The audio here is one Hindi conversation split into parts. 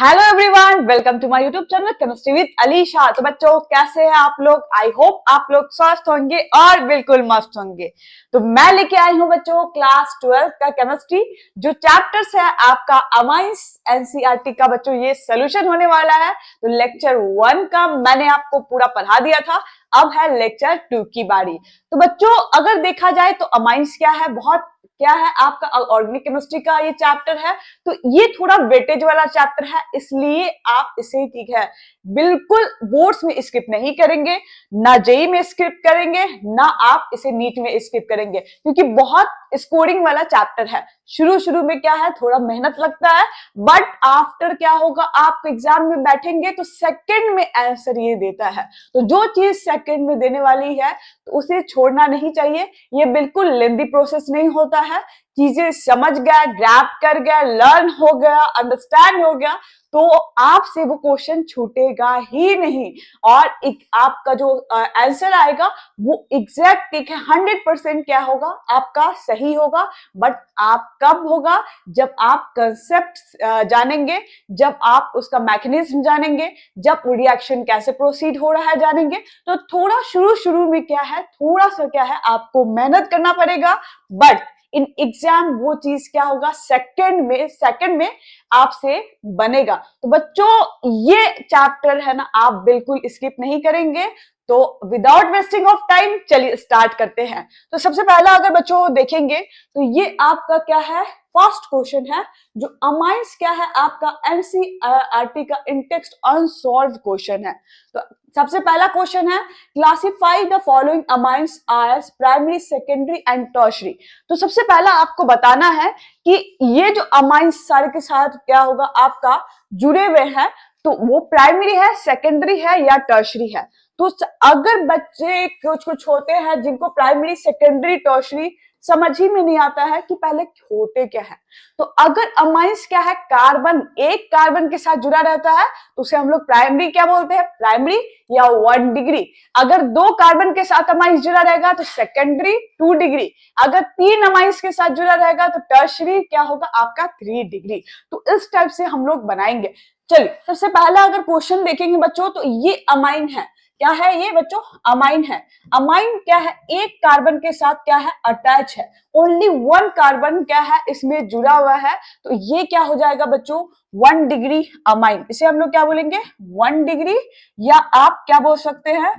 Hello everyone, welcome to my YouTube channel chemistry with Alisha. तो बच्चों, कैसे हैं आप लोग? आई होप आप लोग स्वस्थ होंगे और बिल्कुल मस्त होंगे। तो मैं लेके आई हूं बच्चों क्लास 12 का केमिस्ट्री, जो चैप्टर्स है आपका अमाइंस एनसीईआरटी का बच्चों ये सोल्यूशन होने वाला है। तो लेक्चर 1 का मैंने आपको पूरा पढ़ा दिया था, अब है लेक्चर 2 की बारी। तो बच्चों, अगर देखा जाए तो अमाइंस क्या है, बहुत क्या है आपका ऑर्गेनिक केमिस्ट्री का ये चैप्टर है। तो ये थोड़ा वेटेज वाला चैप्टर है, इसलिए आप इसे ठीक है बिल्कुल बोर्ड्स में स्किप नहीं करेंगे, ना जेई में स्किप करेंगे, ना आप इसे नीट में स्किप करेंगे, क्योंकि बहुत स्कोरिंग वाला चैप्टर है। शुरू शुरू में क्या है, थोड़ा मेहनत लगता है, बट आफ्टर क्या होगा, आप एग्जाम में बैठेंगे तो सेकंड में आंसर ये देता है। तो जो चीज सेकंड में देने वाली है तो उसे छोड़ना नहीं चाहिए। ये बिल्कुल लेंदी प्रोसेस नहीं होता है, चीजें समझ गया, ग्रैब कर गया, लर्न हो गया, अंडरस्टैंड हो गया, तो आपसे वो क्वेश्चन छूटेगा ही नहीं। और एक आपका जो आंसर आएगा वो एग्जैक्ट ठीक है 100% क्या होगा, आपका सही होगा। बट आप कब होगा, जब आप कंसेप्ट जानेंगे, जब आप उसका मैकेनिज्म जानेंगे, जब रिएक्शन कैसे प्रोसीड हो रहा है जानेंगे। तो थोड़ा शुरू शुरू में क्या है, थोड़ा सा क्या है, आपको मेहनत करना पड़ेगा, बट इन एग्जाम वो चीज क्या होगा, सेकंड में आपसे बनेगा। तो बच्चों, ये चैप्टर है ना, आप बिल्कुल स्किप नहीं करेंगे। तो विदाउट वेस्टिंग ऑफ टाइम चलिए स्टार्ट करते हैं। तो सबसे पहला अगर बच्चों देखेंगे तो ये आपका क्या है, फर्स्ट क्वेश्चन है, जो अमाइंस क्या है आपका एनसीईआरटी का इंटेक्स्ट अनसॉल्व्ड क्वेश्चन है। तो सबसे पहला क्वेश्चन है, classify the following amines as primary, secondary and tertiary. तो सबसे पहला आपको बताना है कि ये जो अमाइंस सारे के साथ क्या होगा आपका जुड़े हुए हैं, तो वो प्राइमरी है, सेकेंडरी है या टर्शियरी है। तो अगर बच्चे कुछ कुछ होते हैं जिनको प्राइमरी, सेकेंडरी, टर्शियरी समझ ही में नहीं आता है कि पहले होते क्या है, तो अगर अमाइंस क्या है, कार्बन एक कार्बन के साथ जुड़ा रहता है तो उसे हम लोग प्राइमरी क्या बोलते हैं, प्राइमरी या 1 डिग्री। अगर 2 कार्बन के साथ अमाइंस जुड़ा रहेगा तो सेकेंडरी 2 डिग्री। अगर 3 अमाइंस के साथ जुड़ा रहेगा तो टर्शियरी क्या होगा आपका 3 डिग्री। तो इस टाइप से हम लोग बनाएंगे। चलिए, सबसे पहला अगर क्वेश्चन देखेंगे बच्चों, तो ये अमाइन है। क्या है ये बच्चों, अमाइन है। अमाइन क्या है, एक कार्बन के साथ क्या है, अटैच है। ओनली 1 कार्बन क्या है इसमें जुड़ा हुआ है, तो ये क्या हो जाएगा बच्चों, 1 डिग्री अमाइन। इसे हम लोग क्या बोलेंगे, 1 डिग्री, या आप क्या बोल सकते हैं,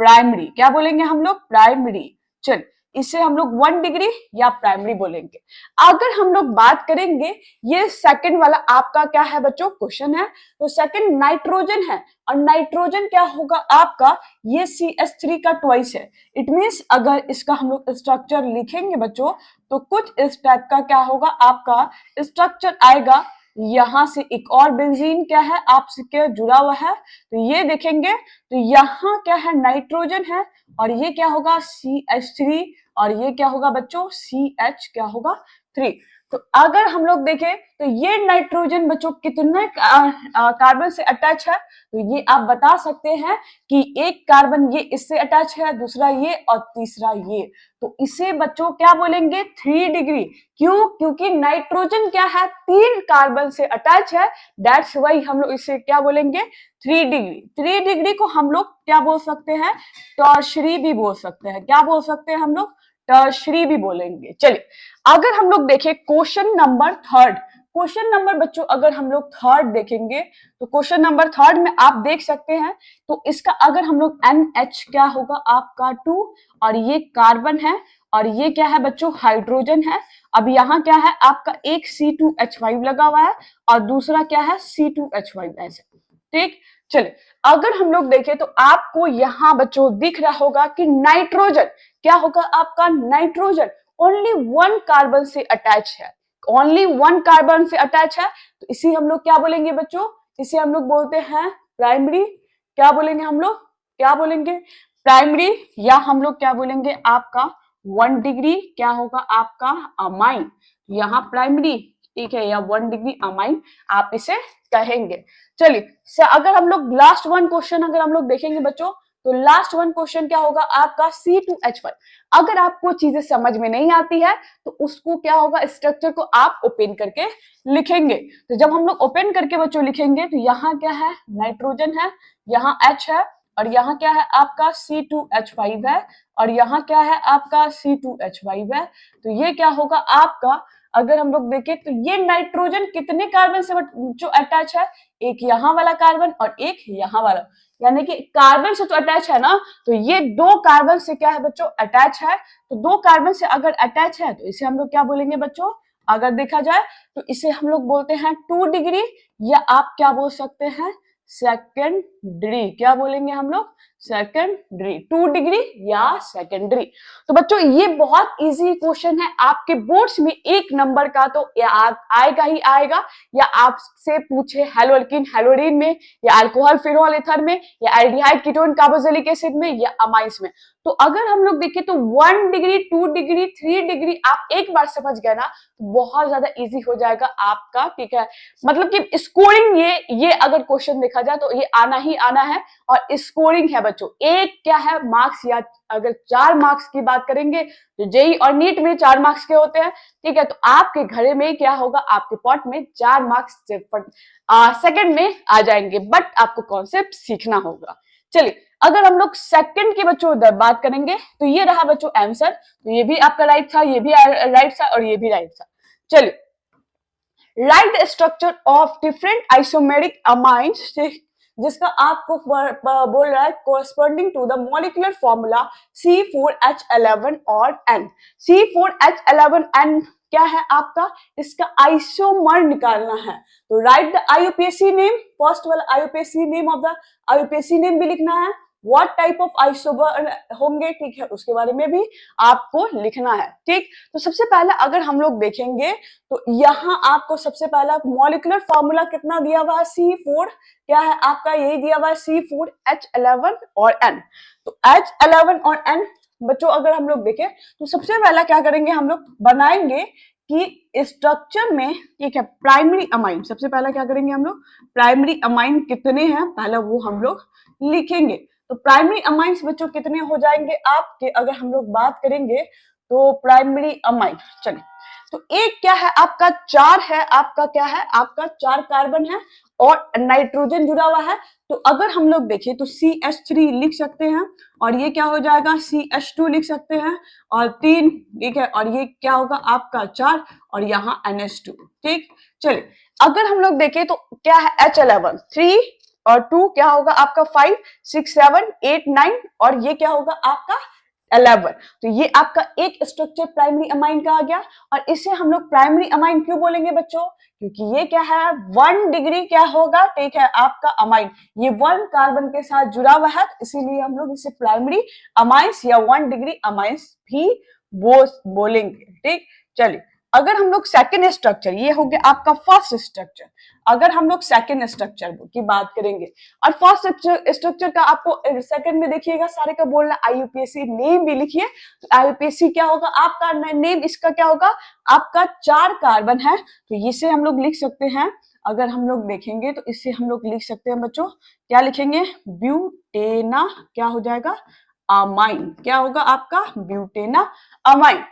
प्राइमरी। क्या बोलेंगे हम लोग, प्राइमरी। चल, इसे हम लोग 1 डिग्री या प्राइमरी बोलेंगे। अगर हम लोग बात करेंगे, ये सेकंड वाला आपका क्या है बच्चों, क्वेश्चन है। तो सेकंड नाइट्रोजन है, और नाइट्रोजन क्या होगा आपका, ये CH3 का ट्वाइस है। इट मीन्स अगर इसका हम लोग स्ट्रक्चर लिखेंगे बच्चों, तो कुछ इस टाइप का क्या होगा आपका स्ट्रक्चर आएगा। यहां से एक और बेंजीन क्या है आपसे जुड़ा हुआ है, तो ये देखेंगे तो यहाँ क्या है, नाइट्रोजन है, और ये क्या होगा CH3, और ये क्या होगा बच्चों, CH क्या होगा 3। तो अगर हम लोग देखें तो ये नाइट्रोजन बच्चों कितने कार्बन से अटैच है, तो ये आप बता सकते हैं कि एक कार्बन ये इससे अटैच है, दूसरा ये और तीसरा ये। तो इसे बच्चों क्या बोलेंगे, 3 डिग्री। क्यों, क्योंकि नाइट्रोजन क्या है, 3 कार्बन से अटैच है, दैट्स वाई हम लोग इसे क्या बोलेंगे, 3 डिग्री। 3 डिग्री को हम लोग क्या बोल सकते हैं, टर्शियरी भी बोल सकते हैं। क्या बोल सकते हैं हम लोग, टर्शियरी भी बोलेंगे। चलिए, अगर हम लोग देखें क्वेश्चन नंबर 3, क्वेश्चन नंबर बच्चों अगर हम लोग 3 देखेंगे, तो क्वेश्चन नंबर 3 में आप देख सकते हैं, तो इसका अगर हम लोग NH क्या होगा आपका 2, और ये कार्बन है, और ये क्या है बच्चों, हाइड्रोजन है। अब यहाँ क्या है आपका एक C2H5 लगा हुआ है, और दूसरा क्या है C2H5 ऐसे। ठीक, चलिए, अगर हम लोग देखें तो आपको यहाँ बच्चों दिख रहा होगा कि नाइट्रोजन क्या होगा आपका, नाइट्रोजन ओनली 1 कार्बन से अटैच है, ओनली 1 कार्बन से अटैच है। तो इसी हम लोग क्या बोलेंगे बच्चों, इसे हम लोग बोलते हैं प्राइमरी। क्या बोलेंगे हम लोग, क्या बोलेंगे, प्राइमरी, या हम लोग क्या बोलेंगे आपका 1 डिग्री क्या होगा आपका अमाइन। यहाँ प्राइमरी ठीक है, या 1 डिग्री अमाइन आप इसे कहेंगे। चलिए, अगर हम लोग लास्ट 1 क्वेश्चन अगर हम लोग देखेंगे बच्चों, तो लास्ट वन क्वेश्चन क्या होगा आपका C2H5। अगर आपको चीजें समझ में नहीं आती है तो उसको क्या होगा, स्ट्रक्चर को आप ओपन करके लिखेंगे। तो जब हम लोग ओपन करके बच्चों लिखेंगे तो यहाँ क्या है, नाइट्रोजन है, यहाँ H है, और यहाँ क्या है आपका C2H5 है, और यहाँ क्या है आपका C2H5 है। तो ये क्या होगा आपका, अगर हम लोग देखें तो ये नाइट्रोजन कितने कार्बन से जो अटैच है, एक यहाँ वाला कार्बन और एक यहाँ वाला, यानी कि कार्बन से तो अटैच है ना, तो ये दो कार्बन से क्या है बच्चों, अटैच है। तो दो कार्बन से अगर अटैच है तो इसे हम लोग क्या बोलेंगे बच्चों, अगर देखा जाए तो इसे हम लोग बोलते हैं 2 डिग्री, या आप क्या बोल सकते हैं, सेकेंडरी। क्या बोलेंगे हम लोग, सेकेंडरी, 2 डिग्री या सेकेंडरी। तो बच्चों ये बहुत इजी क्वेश्चन है, आपके बोर्ड्स में 1 नंबर का तो आएगा ही आएगा, या आपसे पूछे हेलोअल्कीन हेलोडीन में, या अल्कोहल फिनोल एथर में, या एल्डिहाइड कीटोन कार्बोक्सिलिक एसिड में, या अमाइंस में। तो अगर हम लोग देखें तो 1 डिग्री, 2 डिग्री, 3 डिग्री आप एक बार समझ गए ना, तो बहुत ज्यादा इजी हो जाएगा आपका, ठीक है। मतलब कि स्कोरिंग, ये अगर क्वेश्चन देखा जाए तो ये आना ही आना है, और स्कोरिंग है बच्चों, एक क्या है मार्क्स, या अगर 4 मार्क्स की बात करेंगे तो जेई और नीट में 4 मार्क्स के होते हैं, ठीक है। तो आपके घर में क्या होगा, आपके पॉट में 4 मार्क्स सेकंड में आ जाएंगे, बट आपको कॉन्सेप्ट सीखना होगा। चलिए अगर हम लोग सेकंड के बच्चों बात करेंगे तो ये रहा बच्चों आंसर, तो ये भी आपका राइट था, ये भी राइट था, और ये भी राइट था। चलिए, right the structure of different isomeric amines, जिसका आपको बोल रहा है corresponding to the molecular formula C4H11 और N। C4H11N क्या है आपका, इसका आइसोमर निकालना है। तो right the IUPAC name, first वाला IUPAC name of the IUPAC name भी लिखना है, व्हाट टाइप ऑफ आइसोमर होंगे, ठीक है, उसके बारे में भी आपको लिखना है, ठीक। तो सबसे पहला अगर हम लोग देखेंगे तो यहाँ आपको सबसे पहला मॉलिक्यूलर फॉर्मूला कितना दिया हुआ है, C4 क्या है आपका, यही दिया हुआ है C4H11 और N। तो H11 और N बच्चों अगर हम लोग देखें तो सबसे पहला क्या करेंगे, हम लोग बनाएंगे कि स्ट्रक्चर में, ठीक है, प्राइमरी अमाइन। सबसे पहला क्या करेंगे हम लोग, प्राइमरी अमाइन कितने हैं पहला वो हम लोग लिखेंगे। तो प्राइमरी अमाइंस बच्चों कितने हो जाएंगे आपके, अगर हम लोग बात करेंगे तो प्राइमरी अमाइन, चलिए तो एक क्या है आपका 4 है, आपका क्या है आपका 4 कार्बन है और नाइट्रोजन जुड़ा हुआ है। तो अगर हम लोग देखें तो CH3 लिख सकते हैं, और ये क्या हो जाएगा CH2 लिख सकते हैं, और 3, ठीक है, और ये क्या होगा आपका 4, और यहाँ NH2, ठीक। चलिए अगर हम लोग देखें तो क्या है H11 3 और 2 क्या होगा आपका 5 6 7 8 9, और ये क्या होगा आपका 11। तो ये आपका एक स्ट्रक्चर प्राइमरी अमाइन का आ गया, और इसे हम लोग प्राइमरी अमाइन क्यों बोलेंगे बच्चों, क्योंकि ये क्या है 1 डिग्री क्या होगा, ठीक है, आपका अमाइन, ये 1 कार्बन के साथ जुड़ा हुआ है, इसीलिए हम लोग इसे प्राइमरी अमाइंस या 1 डिग्री अमाइंस भी बोलेंगे, ठीक। चलिए अगर हम लोग सेकेंड स्ट्रक्चर, ये हो गया आपका फर्स्ट स्ट्रक्चर, अगर हम लोग सेकेंड स्ट्रक्चर की बात करेंगे, और फर्स्ट स्ट्रक्चर का आपको सेकंड में देखिएगा सारे का बोलना IUPAC नेम भी लिखिए। तो IUPAC क्या होगा आपका नेम, इसका क्या होगा आपका 4 कार्बन है, तो इसे हम लोग लिख सकते हैं। अगर हम लोग देखेंगे तो इससे हम लोग लिख सकते हैं बच्चों, क्या लिखेंगे, ब्यूटेना, क्या हो जाएगा अमाइन, क्या होगा आपका ब्यूटेना अमाइन।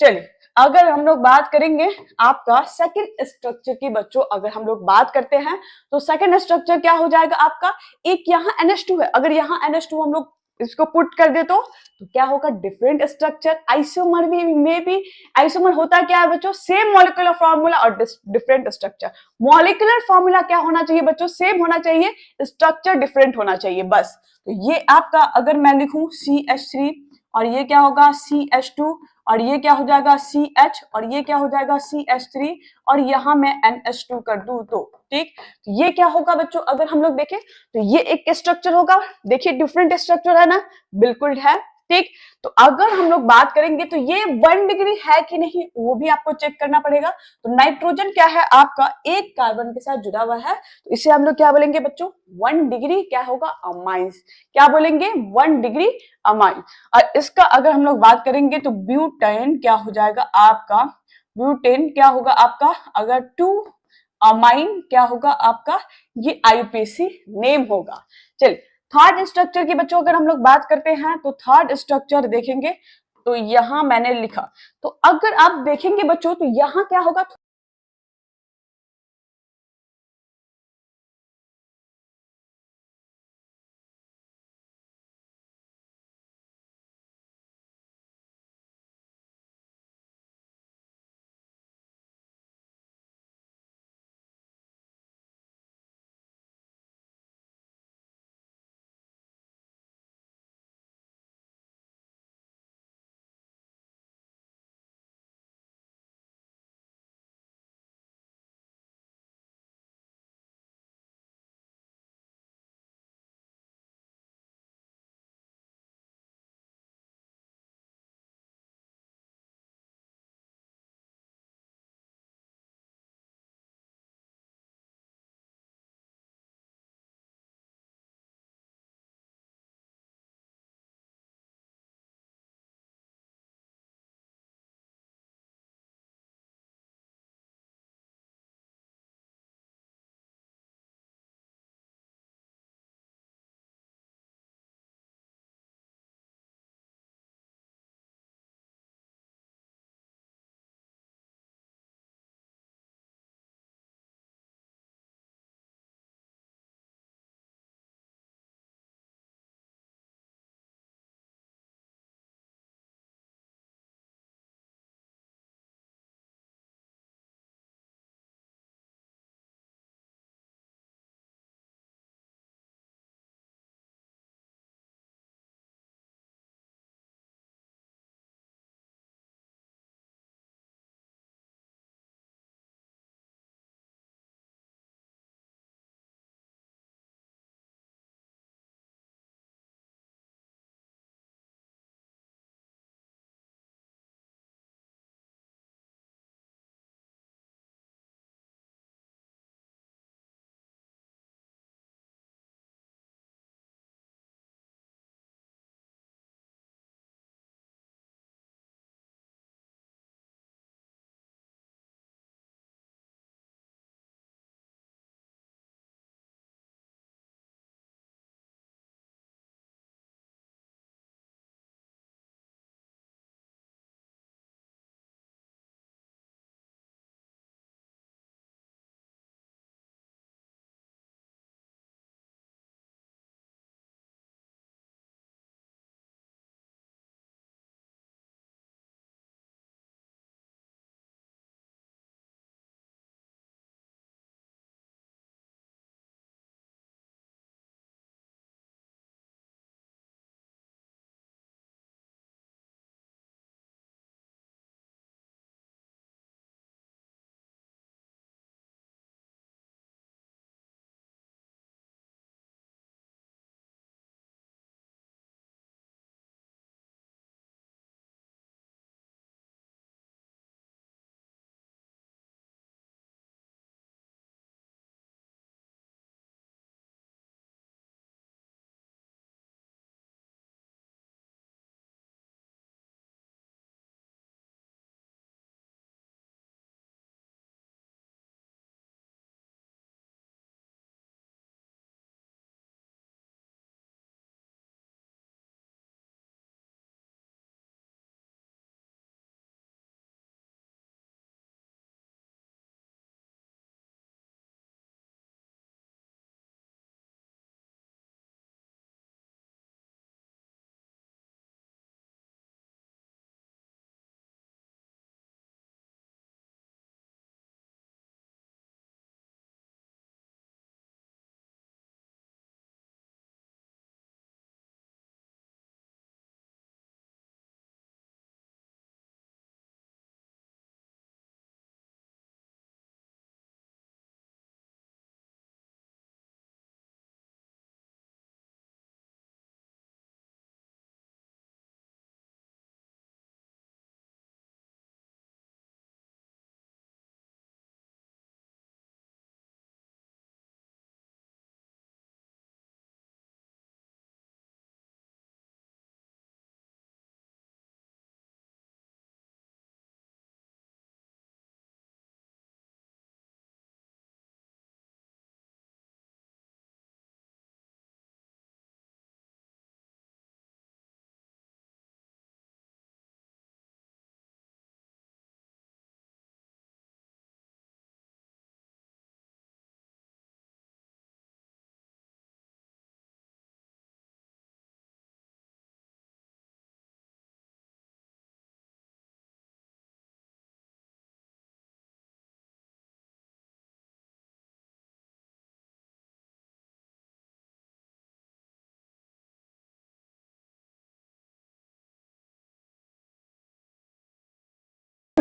चलिए अगर हम लोग बात करेंगे आपका सेकंड स्ट्रक्चर की बच्चों, अगर हम लोग बात करते हैं तो सेकंड स्ट्रक्चर क्या हो जाएगा आपका, एक यहाँ NH2 है, अगर यहाँ NH2 हम लोग इसको पुट कर दे तो क्या होगा डिफरेंट स्ट्रक्चर। आइसोमर में भी आइसोमर होता क्या है बच्चों, सेम मॉलिक्यूलर फॉर्मूला और डिफरेंट स्ट्रक्चर। मॉलिक्यूलर फॉर्मूला क्या होना चाहिए बच्चों, सेम होना चाहिए, स्ट्रक्चर डिफरेंट होना चाहिए बस। तो ये आपका अगर मैं लिखूं CH3, और ये क्या होगा CH2, और ये क्या हो जाएगा CH, और ये क्या हो जाएगा CH3, और यहाँ मैं NH2 कर दूं तो, ठीक। तो ये क्या होगा बच्चों, अगर हम लोग देखें तो ये एक स्ट्रक्चर होगा, देखिए डिफरेंट स्ट्रक्चर है ना, बिल्कुल है, ठीक। तो अगर हम लोग बात करेंगे तो ये 1 डिग्री है कि नहीं वो भी आपको चेक करना पड़ेगा। तो नाइट्रोजन क्या है आपका एक कार्बन के साथ जुड़ा हुआ है, तो इसे हम लोग क्या बोलेंगे बच्चों 1 डिग्री क्या होगा अमाइंस, क्या बोलेंगे 1 डिग्री अमाइन। और इसका अगर हम लोग बात करेंगे तो ब्यूटेन क्या हो जाएगा आपका, ब्यूटेन क्या होगा आपका, अगर 2 अमाइन क्या होगा आपका, ये IUPAC नेम होगा। चलिए थर्ड स्ट्रक्चर की बच्चों अगर हम लोग बात करते हैं तो थर्ड स्ट्रक्चर देखेंगे तो यहां मैंने लिखा, तो अगर आप देखेंगे बच्चों तो यहां क्या होगा,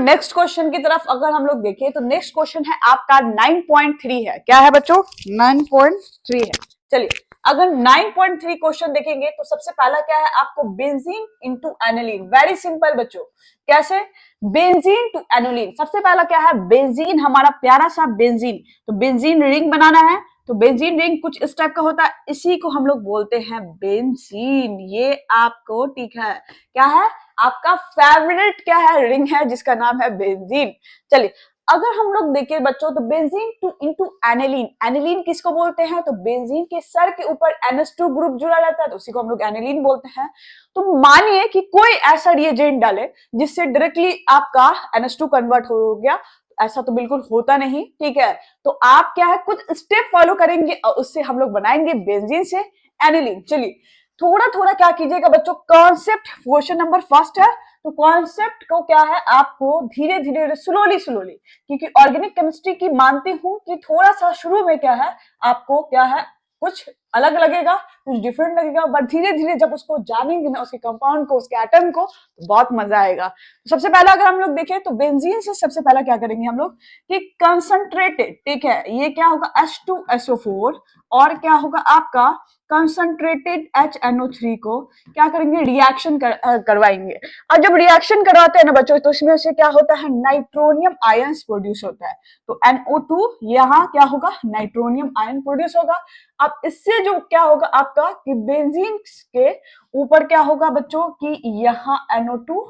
नेक्स्ट क्वेश्चन की तरफ अगर हम लोग देखें तो नेक्स्ट क्वेश्चन है आपका 9.3 है। क्या है बच्चों? 9.3 है। चलिए अगर 9.3 क्वेश्चन देखेंगे तो सबसे पहला क्या है आपको, benzene into aniline. Very simple बच्चों, कैसे? Benzene to aniline. सबसे पहला क्या है, बेंजीन, हमारा प्यारा सा बेंजीन। तो बेंजीन रिंग बनाना है, तो बेंजीन रिंग कुछ इस टाइप का होता है, इसी को हम लोग बोलते हैं बेंजीन। ये आपको ठीक है, क्या है आपका फेवरेट क्या है, रिंग है जिसका नाम है बेंजीन। चलिए अगर हम लोग देखें बच्चों तो benzene two into aniline. Aniline किसको बोलते हैं? तो बेंजीन के सर के ऊपर NH2 ग्रुप जुड़ा रहता है तो उसी को हम लोग एनिलीन बोलते हैं। तो मानिए कि कोई ऐसा रिएजेंट डाले जिससे डायरेक्टली आपका NH2 कन्वर्ट हो गया, ऐसा तो बिल्कुल होता नहीं, ठीक है। तो आप क्या है कुछ स्टेप फॉलो करेंगे और उससे हम लोग बनाएंगे बेंजीन से एनिलीन। चलिए थोड़ा थोड़ा क्या कीजिएगा बच्चों, कॉन्सेप्ट क्वेश्चन नंबर फर्स्ट है तो कॉन्सेप्ट को क्या है आपको धीरे धीरे स्लोली क्योंकि ऑर्गेनिक केमिस्ट्री की मानती हूं कि थोड़ा सा शुरू में क्या है आपको क्या है कुछ अलग लगेगा, कुछ डिफरेंट लगेगा, बट धीरे धीरे जब उसको जानेंगे ना, उसके कंपाउंड को, उसके एटम को, तो बहुत मजा आएगा। तो सबसे पहला अगर हम लोग देखें तो बेंजीन से सबसे पहला क्या करेंगे हम लोग कि कंसंट्रेटेड, ठीक है, ये क्या होगा H2SO4 और क्या होगा आपका कंसंट्रेटेड HNO3 को क्या करेंगे रिएक्शन करवाएंगे। और जब रिएक्शन करवाते हैं ना बच्चों तो इसमें से क्या होता है नाइट्रोनियम आयंस प्रोड्यूस होता है। तो NO2 यहाँ क्या होगा नाइट्रोनियम आयन प्रोड्यूस होगा। अब इससे जो क्या होगा आपका कि बेंजीन के ऊपर क्या होगा बच्चों कि यहाँ NO2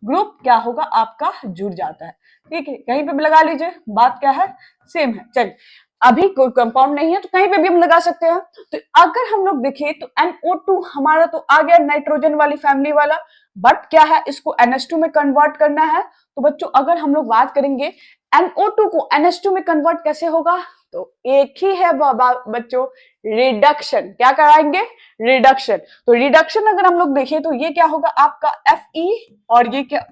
ग्रुप क्या होगा आपका जुड़ जाता है, ठीक है। कहीं पे भी लगा लीजिए, बात क्या है सेम है। चलिए अभी कोई कंपाउंड नहीं है तो कहीं पे भी हम लगा सकते हैं। तो अगर हम लोग देखें तो NO2 हमारा तो आ गया नाइट्रोजन वाली फैमिली वाला, बट क्या है इसको NH2 में कन्वर्ट करना है। तो बच्चों अगर हम लोग बात करेंगे NO2 को NH2 में कन्वर्ट कैसे होगा, तो एक ही है बच्चों रिडक्शन। क्या कराएंगे रिडक्शन। तो रिडक्शन अगर हम लोग देखें तो ये क्या होगा आपका Fe और ये क्या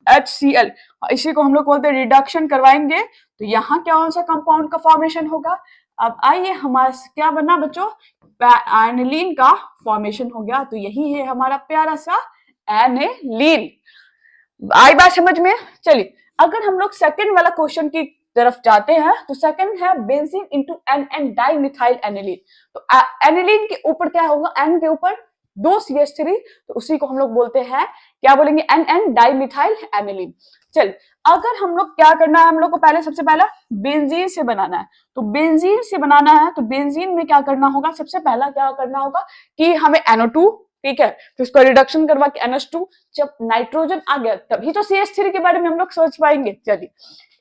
HCl, इसी को हम लोग बोलते हैं रिडक्शन करवाएंगे तो यहाँ क्या कौन सा कंपाउंड का फॉर्मेशन होगा। अब आइए हमारा क्या बना बच्चों एनिलीन का फॉर्मेशन हो गया। तो यही है हमारा प्यारा सा एनिलीन। आई बात समझ में। चलिए अगर हम लोग सेकंड वाला क्वेश्चन की तरफ जाते हैं तो सेकंड है benzene into N dimethyl aniline. तो एनिलीन के ऊपर क्या होगा, एन के ऊपर 2 CH3 तो उसी को हम लोग बोलते हैं क्या बोलेंगे एन डाइमिथाइल एनिलीन। चल अगर हम लोग क्या करना है, हम लोग को पहले सबसे पहला बेंजीन से बनाना है। तो बेंजीन से बनाना है तो बेंजीन में क्या करना होगा, सबसे पहला क्या करना होगा कि हमें NO2, ठीक है, तो इसको रिडक्शन करवा के NH2, जब नाइट्रोजन आ गया तभी तो CH3 के बारे में हम लोग सोच पाएंगे। चलिए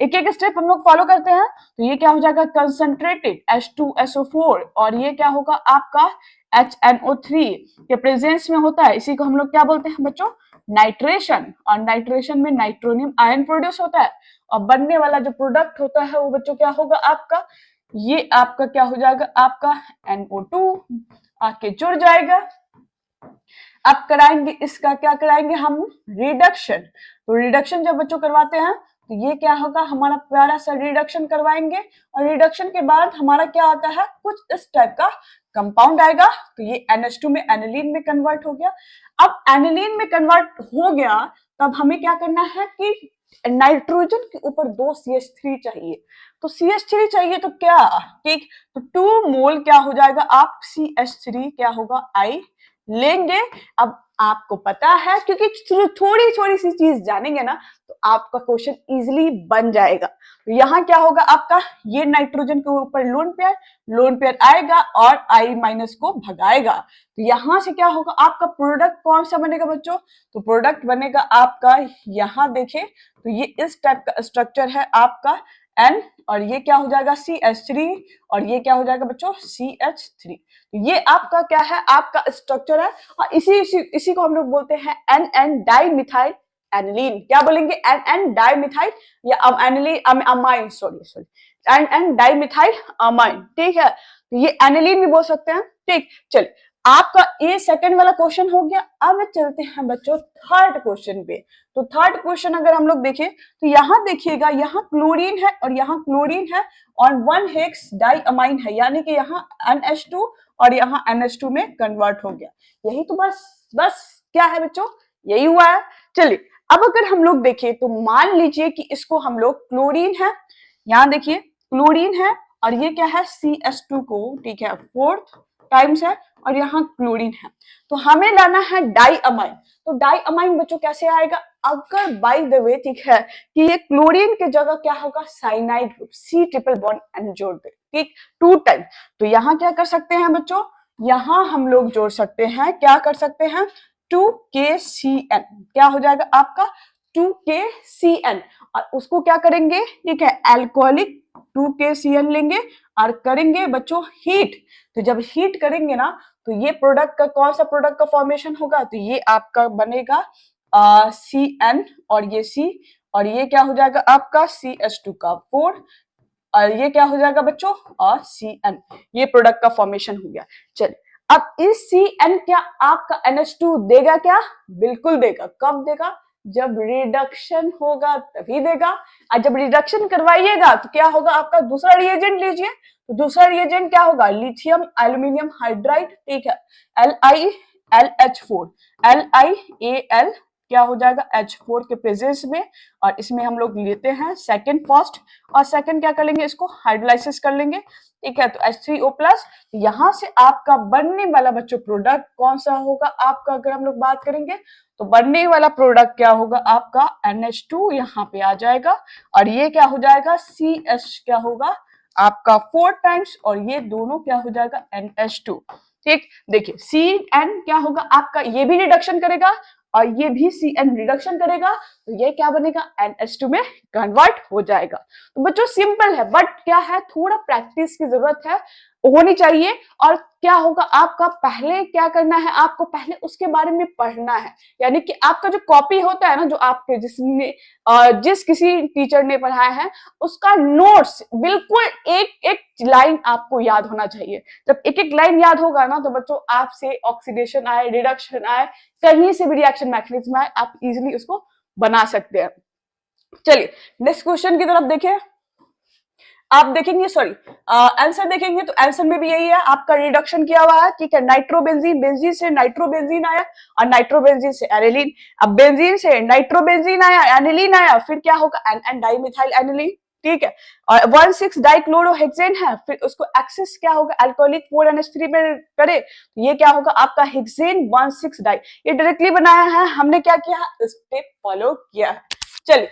एक एक स्टेप हम लोग फॉलो करते हैं। तो ये क्या हो जाएगा कंसंट्रेटेड H2SO4 और ये क्या होगा आपका HNO3 के प्रेजेंस में होता है, इसी को हम लोग क्या बोलते हैं बच्चों नाइट्रेशन। और नाइट्रेशन में नाइट्रोनियम आयन प्रोड्यूस होता है और बनने वाला जो प्रोडक्ट होता है वो बच्चों क्या होगा आपका, ये आपका क्या हो जाएगा आपका NO2 आके जुड़ जाएगा। अब कराएंगे इसका क्या कराएंगे हम रिडक्शन। तो रिडक्शन जब बच्चों करवाते हैं तो ये क्या होगा हमारा प्यारा सा रिडक्शन करवाएंगे और रिडक्शन के बाद हमारा क्या आता है कुछ इस टाइप का कंपाउंड आएगा। तो ये NH2 में एनिलीन में कन्वर्ट हो गया। अब एनिलीन में कन्वर्ट हो गया तब हमें क्या करना है कि नाइट्रोजन के ऊपर 2 CH3 चाहिए। तो CH3 चाहिए तो क्या, ठीक, तो 2 मोल क्या हो जाएगा आप CH3 क्या होगा आई लेंगे। अब आपको पता है क्योंकि थोड़ी थोड़ी सी चीज जानेंगे ना तो आपका क्वेश्चन इजीली बन जाएगा। तो यहाँ क्या होगा आपका ये नाइट्रोजन के ऊपर लोन पेयर आएगा और I माइनस को भगाएगा। तो यहाँ से क्या होगा आपका प्रोडक्ट कौन सा बनेगा बच्चों, तो प्रोडक्ट बनेगा आपका यहाँ देखें तो ये इस टाइप का स्ट्रक्चर है आपका N और ये क्या हो जाएगा CH3 और ये क्या हो जाएगा बच्चों CH3। ये आपका क्या है आपका स्ट्रक्चर है और इसी को हम लोग बोलते हैं NN डाइमिथाइल एनिलीन। क्या बोलेंगे NN डाइमिथाइल या aniline amine, sorry NN dimethyl amine, ठीक है। तो ये एनिलीन भी बोल सकते हैं, ठीक। चलिए आपका ये सेकंड वाला क्वेश्चन हो गया। अब चलते हैं बच्चों थर्ड क्वेश्चन पे। तो थर्ड क्वेश्चन अगर हम लोग देखें तो यहाँ देखिएगा यहाँ क्लोरीन है और यहाँ क्लोरीन है और 1 हेक्स डाइअमाइन है, यानी कि यहाँ NH2 और यहाँ NH2 में कन्वर्ट हो गया। यही तो बस क्या है बच्चों, यही हुआ है। चलिए अब अगर हम लोग देखें तो मान लीजिए कि इसको हम लोग क्लोरीन है, यहाँ देखिए क्लोरीन है और ये क्या है CH2 को, ठीक है, 4th टाइम्स है और यहाँ क्लोरीन है, तो हमें लाना है डाइअमाइन। तो डाइअमाइन बच्चों कैसे आएगा, अगर बाय द वे, ठीक है, कि ये क्लोरीन की जगह क्या होगा cyanide group C triple bond N जोड़ दे, ठीक, 2 टाइम, तो यहाँ क्या कर सकते हैं बच्चों, यहाँ हम लोग जोड़ सकते हैं, क्या कर सकते हैं 2KCN, क्या हो जाएगा आपका 2KCN, और उसको क्या करेंगे, ठीक है, अल्कोहलिक 2KCN लेंगे और करेंगे बच्चों हीट। तो जब हीट करेंगे ना तो ये प्रोडक्ट का कौन सा प्रोडक्ट का फॉर्मेशन होगा, तो ये आपका बनेगा CN और ये C, और ये क्या हो जाएगा आपका CH2 का 4, और ये क्या हो जाएगा बच्चों और CN, ये प्रोडक्ट का फॉर्मेशन हो गया। चलिए अब इस CN क्या आपका NH2 देगा क्या, बिल्कुल देगा। कब देगा, जब रिडक्शन होगा तभी देगा, और जब रिडक्शन करवाइएगा तो क्या होगा आपका दूसरा रिएजेंट लीजिए, तो दूसरा रिएजेंट क्या होगा लिथियम एल्यूमिनियम हाइड्राइड, ठीक है, LiLH4 LiAl क्या हो जाएगा H4 के प्रेजेंस में, और इसमें हम लोग लेते हैं सेकंड फर्स्ट, और सेकंड क्या कर लेंगे इसको हाइड्रोलाइसिस कर लेंगे, ठीक है, तो H3O प्लस, यहाँ से आपका बनने वाला बच्चों प्रोडक्ट कौन सा होगा आपका, अगर हम लोग बात करेंगे तो बनने वाला प्रोडक्ट क्या होगा आपका NH2 यहाँ पे आ जाएगा, और ये क्या हो जाएगा CH क्या होगा आपका 4 टाइम्स, और ये दोनों क्या हो जाएगा NH2, ठीक। देखिए CN क्या होगा आपका, ये भी रिडक्शन करेगा और ये भी CN रिडक्शन करेगा, तो ये क्या बनेगा NH2 में कन्वर्ट हो जाएगा। तो बच्चों सिंपल है, बट क्या है थोड़ा प्रैक्टिस की जरूरत है, होनी चाहिए। और क्या होगा आपका पहले क्या करना है, आपको पहले उसके बारे में पढ़ना है, यानी कि आपका जो कॉपी होता है ना, जो आपके जिस किसी टीचर ने पढ़ाया है उसका नोट्स बिल्कुल एक एक लाइन आपको याद होना चाहिए। जब एक एक लाइन याद होगा ना तो बच्चों आपसे ऑक्सीडेशन आए, रिडक्शन आए, कहीं से भी रिएक्शन मैकेनिज्म आए, आप इजिली उसको बना सकते हैं। चलिए नेक्स्ट क्वेश्चन की तरफ देखें, आप देखेंगे सॉरी आंसर देखेंगे तो आंसर में भी यही है, आपका रिडक्शन किया हुआ है, ठीक है, नाइट्रोबेंजीन, बेंजीन से नाइट्रोबेंजीन आया और नाइट्रोबेंजीन से एनिलीन, अब बेंजीन से नाइट्रोबेंजीन आया, एनिलीन आया, फिर क्या होगा एन डाइमिथाइल एनिलीन, ठीक है, और 1,6 डाइक्लोरोहेक्सेन है, फिर उसको एक्सेस क्या होगा अल्कोहलिक 4NH3 में करे, तो ये क्या होगा आपका हेक्सेन 1,6 डाइ, ये डायरेक्टली बनाया है, हमने क्या किया स्टेप फॉलो किया है। चलिए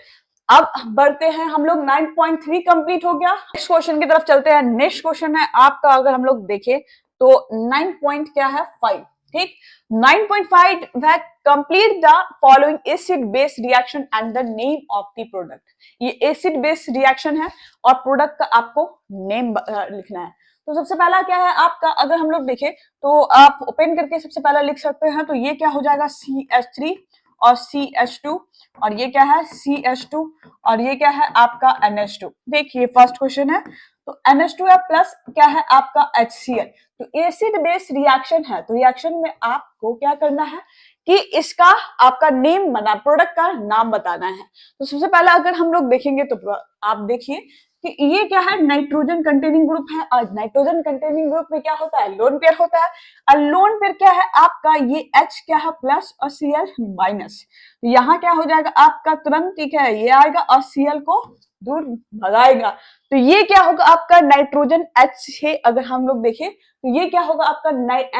अब बढ़ते हैं हम लोग, 9.3 कंप्लीट हो गया। नेक्स्ट क्वेश्चन की तरफ चलते हैं। नेक्स्ट क्वेश्चन है आपका, अगर हम लोग देखें तो 9.5, ठीक, 9.5 वह complete the following acid base reaction and the name of the product. ये एसिड बेस रिएक्शन है और प्रोडक्ट का आपको नेम लिखना है। तो सबसे पहला क्या है आपका, अगर हम लोग देखें तो आप ओपन करके सबसे पहला लिख सकते हैं, तो ये क्या हो जाएगा CH3 और CH2, और ये क्या है CH2, और ये क्या है आपका NH2। देखिए फर्स्ट क्वेश्चन है, तो NH2 है प्लस क्या है आपका HCl, तो एसिड बेस रिएक्शन है, तो रिएक्शन में आपको क्या करना है कि इसका आपका नेम बना, प्रोडक्ट का नाम बताना है। तो सबसे पहला अगर हम लोग देखेंगे तो आप देखिए कि ये क्या है नाइट्रोजन कंटेनिंग ग्रुप है, और नाइट्रोजन कंटेनिंग ग्रुप में क्या होता है लोन पेयर होता है, और लोन पेयर क्या है आपका ये H क्या है प्लस और Cl माइनस, तो यहाँ क्या हो जाएगा आपका तुरंत, ठीक है, ये आएगा और Cl को दूर भगाएगा, तो ये क्या होगा आपका नाइट्रोजन H है, अगर हम लोग देखें तो ये क्या होगा आपका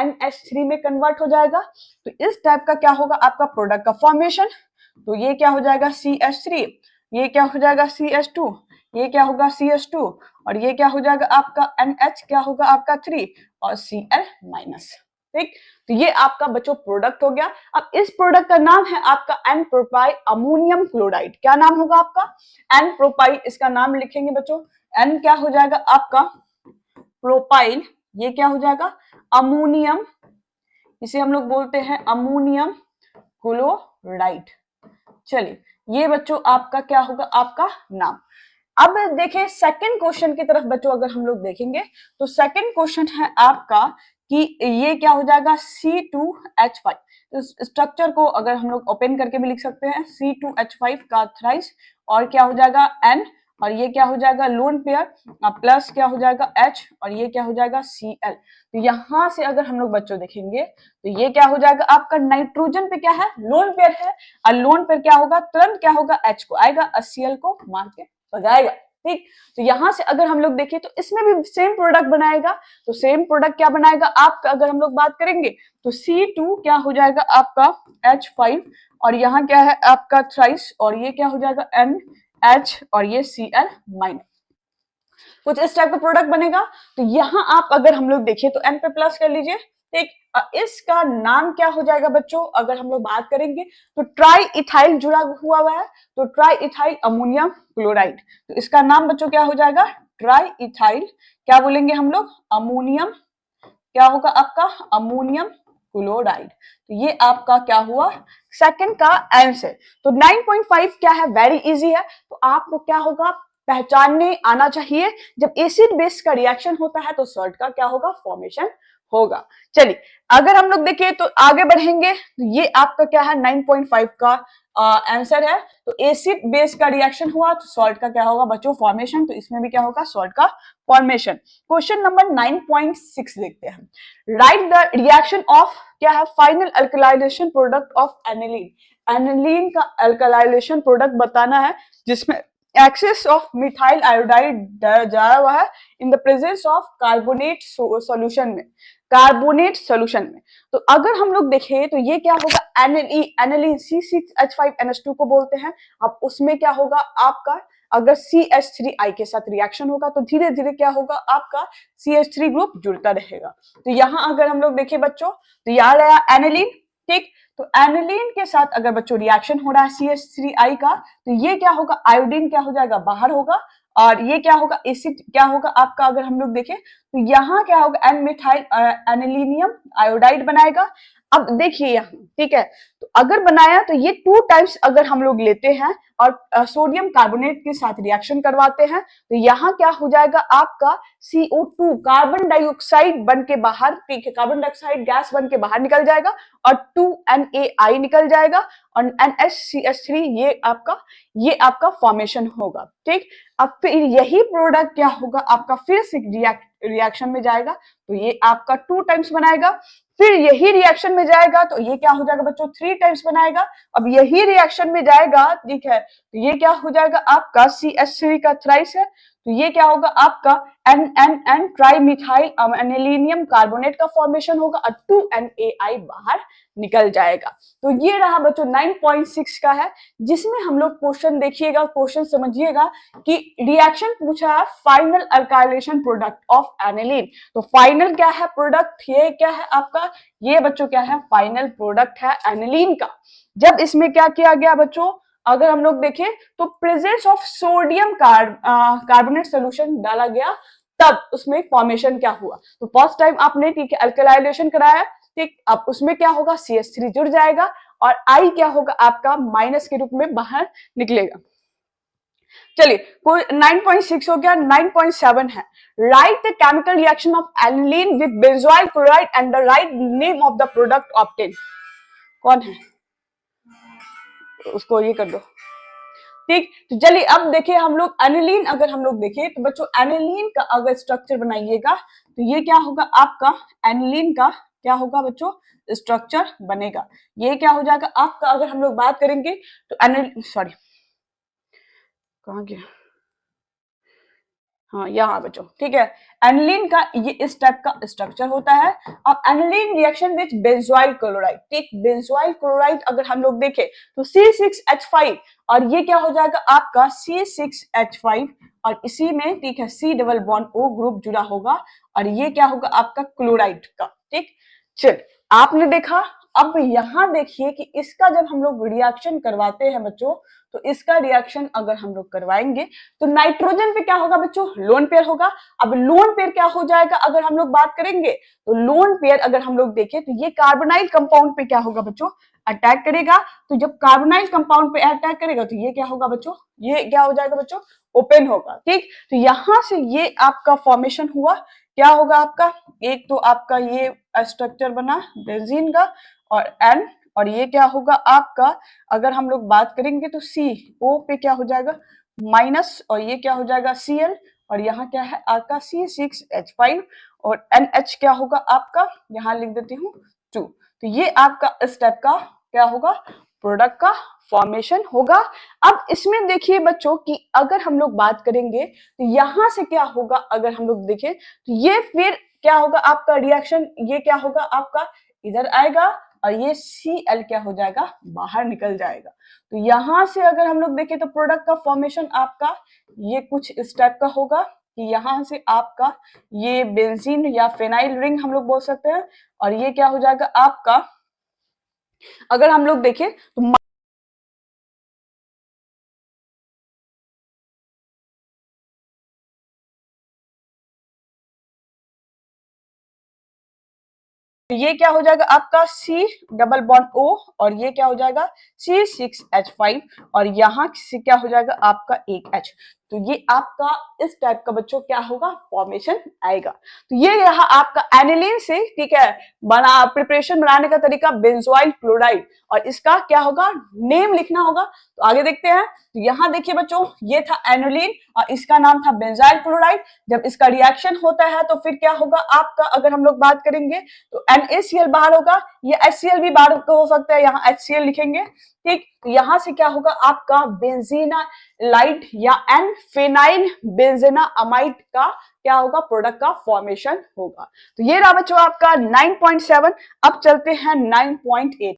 NH3 में कन्वर्ट हो जाएगा, तो इस टाइप का क्या होगा आपका प्रोडक्ट का फॉर्मेशन, तो ये क्या हो जाएगा CH3, ये क्या हो जाएगा CH2, ये क्या होगा CH2, और ये क्या हो जाएगा आपका NH क्या होगा आपका 3 और Cl माइनस, ठीक। तो ये आपका बच्चों प्रोडक्ट हो गया। अब इस प्रोडक्ट का नाम है आपका एन प्रोपाइल अमोनियम क्लोराइड, क्या नाम होगा आपका एन प्रोपाइल, इसका नाम लिखेंगे बच्चों, एन क्या हो जाएगा आपका प्रोपाइल, ये क्या हो जाएगा अमोनियम, इसे हम लोग बोलते हैं अमोनियम क्लोराइड। चलिए ये बच्चों आपका क्या होगा आपका नाम। अब देखें सेकंड क्वेश्चन की तरफ बच्चों, अगर हम लोग देखेंगे तो सेकंड क्वेश्चन है आपका कि ये क्या हो जाएगा C2H5, तो स्ट्रक्चर को अगर हम लोग ओपन करके भी लिख सकते हैं C2H5 का थ्राइस, और क्या हो जाएगा N और ये क्या हो जाएगा लोन पेयर, प्लस क्या हो जाएगा H, और ये क्या हो जाएगा Cl। तो यहां से अगर हम लोग बच्चों देखेंगे तो ये क्या हो जाएगा आपका नाइट्रोजन पे क्या है लोन पेयर है, और लोन पेयर क्या होगा तुरंत क्या होगा H को आएगा और Cl को मार के भगाएगा। ठीक, तो यहां से अगर हम लोग देखें तो इसमें भी सेम प्रोडक्ट बनाएगा। तो सेम प्रोडक्ट क्या बनाएगा आपका, अगर हम लोग बात करेंगे तो C2 क्या हो जाएगा आपका H5, और यहाँ क्या है आपका थ्राइस, और ये क्या हो जाएगा NH, और ये Cl माइनस। कुछ इस टाइप का प्रोडक्ट बनेगा। तो यहाँ आप अगर हम लोग देखें तो N पे प्लस कर लीजिए। ठीक, इसका नाम क्या हो जाएगा बच्चों, अगर हम लोग बात करेंगे तो ट्राई इथाइल जुड़ा हुआ है, तो ट्राई इथाइल अमोनियम क्लोराइड। तो इसका नाम बच्चों क्या हो जाएगा ट्राई इथाइल, क्या बोलेंगे हम लोग अमोनियम, क्या होगा आपका अमोनियम क्लोराइड। तो ये आपका क्या हुआ सेकंड का आंसर। तो 9.5 क्या है वेरी इजी है, तो आपको क्या होगा पहचानने आना चाहिए जब एसिड बेस का रिएक्शन होता है तो सॉल्ट का क्या होगा फॉर्मेशन होगा। चलिए अगर हम लोग देखिए तो आगे बढ़ेंगे, तो ये आपका क्या है 9.5 का आंसर है। तो एसिड बेस का रिएक्शन हुआ तो सॉल्ट का क्या होगा बच्चों फॉर्मेशन, तो इसमें भी क्या होगा सॉल्ट का फॉर्मेशन। क्वेश्चन नंबर 9.6 देखते हैं। राइट द रिएक्शन ऑफ क्या है final alkylation product of aniline. Aniline का अल्कलाइजेशन प्रोडक्ट बताना है जिसमें एक्सेस ऑफ मिथाइल आयोडाइड जा हुआ है in the presence of carbonate solution में, कार्बोनेट सॉल्यूशन में। तो अगर हम लोग देखें तो ये क्या होगा एनिलीन C6H5NH2 को बोलते हैं। अब उसमें क्या होगा आपका अगर CH3I के साथ रिएक्शन होगा तो धीरे धीरे क्या होगा आपका CH3 ग्रुप जुड़ता रहेगा। तो यहाँ अगर हम लोग देखें बच्चों तो यहाँ रहा एनिलीन। ठीक, तो एनिलीन के साथ अगर बच्चों रिएक्शन हो रहा है CH3I का तो ये क्या होगा आयोडीन क्या हो जाएगा बाहर होगा, और ये क्या होगा एसिड क्या होगा आपका अगर हम लोग देखें तो यहाँ क्या होगा एन मिथाइल एनिलीनियम आयोडाइड बनाएगा। अब देखिए यहाँ ठीक है, तो अगर बनाया तो ये 2 टाइम्स अगर हम लोग लेते हैं और सोडियम कार्बोनेट के साथ रिएक्शन करवाते हैं तो यहाँ क्या हो जाएगा आपका CO2 कार्बन डाइऑक्साइड बन के बाहर, ठीक है कार्बन डाइऑक्साइड गैस बन के बाहर निकल जाएगा और 2NaI निकल जाएगा और NHCH3 ये आपका फॉर्मेशन होगा। ठीक, अब फिर यही प्रोडक्ट क्या होगा आपका फिर से रिएक्शन में जाएगा तो ये आपका 2 टाइम्स बनाएगा, फिर यही रिएक्शन में जाएगा तो ये क्या हो जाएगा बच्चों 3 टाइम्स बनाएगा। अब यही रिएक्शन में जाएगा ठीक है तो ये क्या हो जाएगा आपका CH3 का थ्राइस है, तो ये क्या होगा आपका NNN ट्राइमिथाइल एनिलीनियम कार्बोनेट का फॉर्मेशन होगा और 2NaI बाहर निकल जाएगा। तो ये रहा बच्चों 9.6 का है, जिसमें हम लोग क्वेश्चन देखिएगा, क्वेश्चन समझिएगा कि रिएक्शन पूछा है final alkylation product of aniline. तो फाइनल क्या है प्रोडक्ट, ये क्या है आपका, ये बच्चों क्या है फाइनल प्रोडक्ट है एनिलीन का। जब इसमें क्या किया गया बच्चों, अगर हम लोग देखें तो presence of sodium carbonate solution डाला गया तब उसमें फॉर्मेशन क्या हुआ। तो फर्स्ट टाइम आपने ठीक है अल्कलाइलेशन कराया, ठीक, अब उसमें क्या होगा CH3 जुड़ जाएगा और I क्या होगा आपका माइनस के रूप में बाहर निकलेगा। चलिए 9.6 हो गया। 9.7 है right the chemical reaction of aniline with benzoyl chloride and the write name of the product obtain. कौन है उसको ये कर दो। ठीक, तो चलिए अब देखिए हम लोग एनिलीन अगर हम लोग देखें तो बच्चों एनिलीन का अगर स्ट्रक्चर बनाइएगा तो ये क्या होगा आपका एनिलीन का क्या होगा बच्चों स्ट्रक्चर बनेगा। ये क्या हो जाएगा आपका अगर हम लोग बात करेंगे तो एनिलीन सॉरी कहाँ गया, हाँ यहाँ बच्चों ठीक है एनिलीन का ये इस टाइप का स्ट्रक्चर होता है। अब aniline reaction with benzoyl chloride, ठीक बेंजोइल क्लोराइड अगर हम लोग देखें तो C6H5 और ये क्या हो जाएगा आपका C6H5 और इसी में ठीक है C double bond O group जुड़ा होगा और ये क्या होगा आपका क्लोराइड का। ठीक, चल आपने देखा। अब यहाँ देखिए कि इसका जब हम लोग रिएक्शन करवाते हैं बच्चों तो इसका रिएक्शन अगर हम लोग करवाएंगे तो नाइट्रोजन पे क्या होगा बच्चों लोन पेयर होगा। अब लोन पेयर क्या हो जाएगा अगर हम लोग बात करेंगे तो लोन पेयर अगर हम लोग देखें तो ये कार्बोनाइल कंपाउंड पे क्या होगा बच्चों अटैक करेगा। तो जब कार्बोनाइल कंपाउंड पे अटैक करेगा तो ये क्या होगा बच्चों, ये क्या हो जाएगा बच्चों ओपन होगा। ठीक, तो यहां से ये आपका फॉर्मेशन हुआ, क्या होगा आपका एक तो आपका ये स्ट्रक्चर बना बेंजीन का और N और ये क्या होगा आपका अगर हम लोग बात करेंगे तो C O पे क्या हो जाएगा माइनस, और ये क्या हो जाएगा Cl, और यहाँ क्या है आपका C6H5, और NH क्या होगा आपका, यहाँ लिख देती हूँ 2। तो ये आपका इस टाइप का क्या होगा, प्रोडक्ट का फॉर्मेशन होगा। अब इसमें देखिए बच्चों कि अगर हम लोग बात करेंगे तो यहां से क्या होगा, अगर हम लोग देखें तो ये फिर क्या होगा आपका रिएक्शन, ये क्या होगा आपका इधर आएगा, और ये Cl क्या हो जाएगा, बाहर निकल जाएगा। तो यहां से अगर हम लोग देखें तो प्रोडक्ट का फॉर्मेशन आपका ये कुछ इस टाइप का होगा कि यहां से आपका ये बेंजीन या फेनाइल रिंग हम लोग बोल सकते हैं, और ये क्या हो जाएगा आपका, अगर हम लोग देखें तो ये क्या हो जाएगा आपका C डबल बॉन्ड O, और ये क्या हो जाएगा C6H5, और यहाँ से क्या हो जाएगा आपका एक H। तो ये आपका इस टाइप का बच्चों क्या होगा फॉर्मेशन आएगा। तो ये रहा आपका एनिलीन से, ठीक है, बना प्रिपरेशन बनाने का तरीका बेंजोइल क्लोराइड, और इसका क्या होगा नेम लिखना होगा। तो आगे देखते हैं। तो यहाँ देखिए बच्चों ये था एनिलीन और इसका नाम था बेंजाइल क्लोराइड। जब इसका रिएक्शन होता है तो फिर क्या होगा आपका, अगर हम लोग बात करेंगे तो NaCl बाहर होगा, ये HCl भी बाहर हो सकता है, यहाँ HCl लिखेंगे, ठीक। तो यहाँ से क्या होगा आपका बेंजीनालाइट या एन फेनाइल बेंजेनामाइड का क्या होगा प्रोडक्ट का फॉर्मेशन होगा। तो ये रहा बच्चों आपका 9.7। अब चलते हैं 9.8।